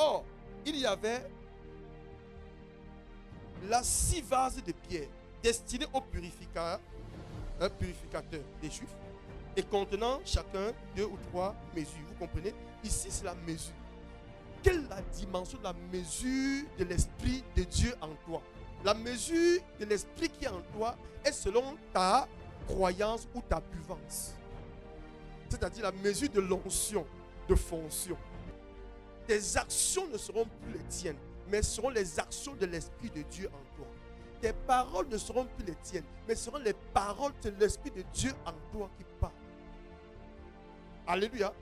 Or, il y avait là 6 vases de pierre destinés aux purificateurs, un purificateur des Juifs, et contenant chacun 2 ou 3 mesures. Vous comprenez? Ici, c'est la mesure. Quelle est la dimension de la mesure de l'Esprit de Dieu en toi? La mesure de l'Esprit qui est en toi est selon ta croyance ou ta buvance. C'est-à-dire la mesure de l'onction, de fonction. Tes actions ne seront plus les tiennes, mais seront les actions de l'Esprit de Dieu en toi. Tes paroles ne seront plus les tiennes, mais seront les paroles de l'Esprit de Dieu en toi qui parle. Alléluia.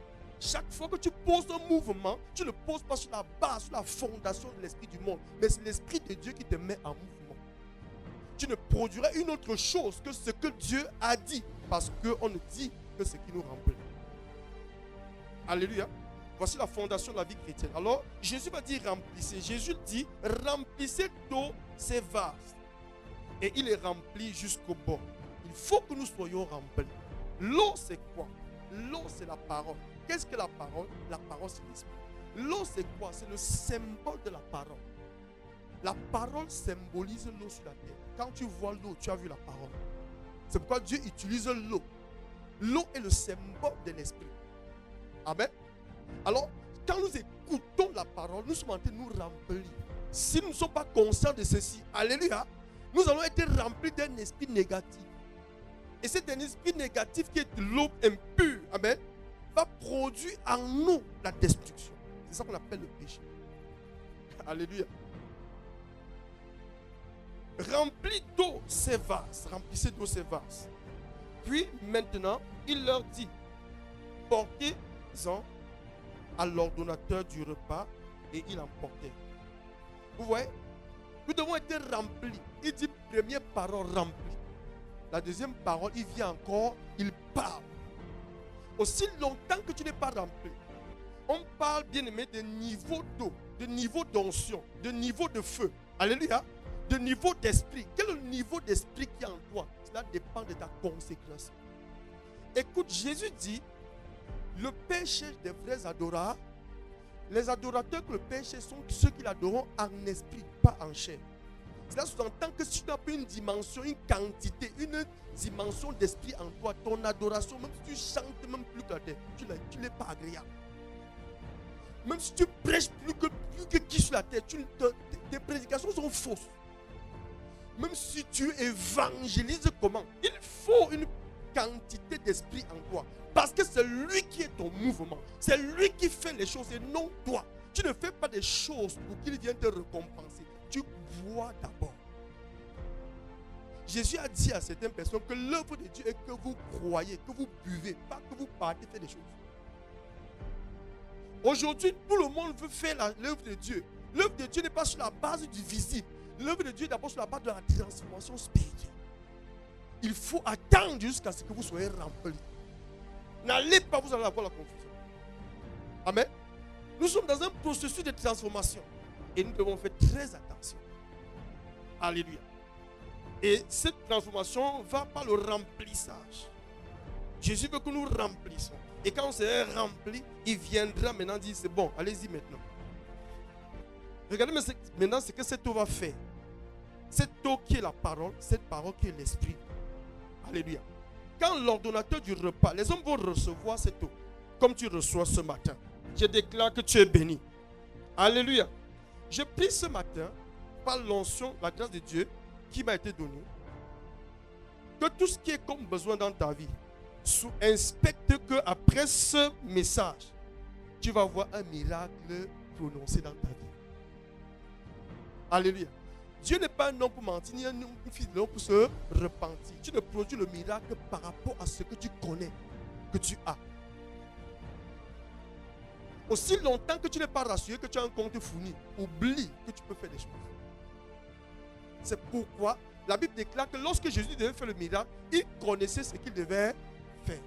Chaque fois que tu poses un mouvement, tu ne le poses pas sur la base, sur la fondation de l'Esprit du monde, mais c'est l'Esprit de Dieu qui te met en mouvement. Tu ne produiras une autre chose que ce que Dieu a dit, parce qu'on ne dit que ce qui nous remplit. Alléluia. Voici la fondation de la vie chrétienne. Alors, Jésus va dire remplissez. Jésus dit remplissez d'eau ces vases. Et il est rempli jusqu'au bord. Il faut que nous soyons remplis. L'eau, c'est quoi? L'eau, c'est la parole. Qu'est-ce que la parole? La parole, c'est l'esprit. L'eau, c'est quoi? C'est le symbole de la parole. La parole symbolise l'eau sur la terre. Quand tu vois l'eau, tu as vu la parole. C'est pourquoi Dieu utilise l'eau. L'eau est le symbole de l'esprit. Amen. Alors, quand nous écoutons la parole, nous sommes en train de nous remplir. Si nous ne sommes pas conscients de ceci, alléluia, nous allons être remplis d'un esprit négatif. Et c'est un esprit négatif qui est de l'eau impure, amen, va produire en nous la destruction. C'est ça qu'on appelle le péché. Alléluia. Remplis d'eau ces vases. Remplissez d'eau ces vases. Puis maintenant, il leur dit, portez-en à l'ordonnateur du repas, et il emportait. Vous voyez, nous devons être remplis. Il dit première parole remplie. La deuxième parole, il vient encore, il parle. Aussi longtemps que tu n'es pas rempli, on parle, bien aimé, de niveau d'eau, de niveau d'onction, de niveau de feu. Alléluia. De niveau d'esprit. Quel est le niveau d'esprit qui est en toi? Cela dépend de ta consécration. Écoute, Jésus dit, le Père cherche des vrais adorateurs. Les adorateurs que le Père cherche sont ceux qui l'adorent en esprit, pas en chair. Cela sous-entend que si tu n'as pas une dimension, une quantité, une dimension d'esprit en toi, ton adoration, même si tu chantes même plus que la terre, tu n'es pas agréable. Même si tu prêches plus que qui sur la terre, tes prédications sont fausses. Même si tu évangélises comment, il faut une quantité d'esprit en toi. Parce que c'est lui qui est ton mouvement. C'est lui qui fait les choses et non toi. Tu ne fais pas des choses pour qu'il vienne te récompenser. Tu vois d'abord. Jésus a dit à certaines personnes que l'œuvre de Dieu est que vous croyez, que vous buvez, pas que vous partez faire des choses. Aujourd'hui, tout le monde veut faire l'œuvre de Dieu. L'œuvre de Dieu n'est pas sur la base du visible. L'œuvre de Dieu est d'abord sur la base de la transformation spirituelle. Il faut attendre jusqu'à ce que vous soyez remplis. N'allez pas, vous allez avoir la confusion. Amen. Nous sommes dans un processus de transformation. Et nous devons faire très attention. Alléluia. Et cette transformation va par le remplissage. Jésus veut que nous remplissons. Et quand on sera rempli, il viendra maintenant dire, c'est bon, allez-y maintenant. Regardez maintenant ce que cette eau va faire. Cette eau qui est la parole, cette parole qui est l'esprit. Alléluia. Quand l'ordonnateur du repas, les hommes vont recevoir cette eau, comme tu reçois ce matin. Je déclare que tu es béni. Alléluia. Je prie ce matin, par l'onction, la grâce de Dieu qui m'a été donnée, que tout ce qui est comme besoin dans ta vie, inspecte que après ce message, tu vas voir un miracle prononcé dans ta vie. Alléluia. Dieu n'est pas un homme pour mentir, ni une fille de l'homme pour se repentir. Tu ne produis le miracle par rapport à ce que tu connais, que tu as. Aussi longtemps que tu n'es pas rassuré, que tu as un compte fourni, oublie que tu peux faire des choses. C'est pourquoi la Bible déclare que lorsque Jésus devait faire le miracle, il connaissait ce qu'il devait faire.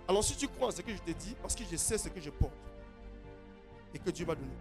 Alors si tu crois en ce que je te dis, parce que je sais ce que je porte, et que Dieu va donner.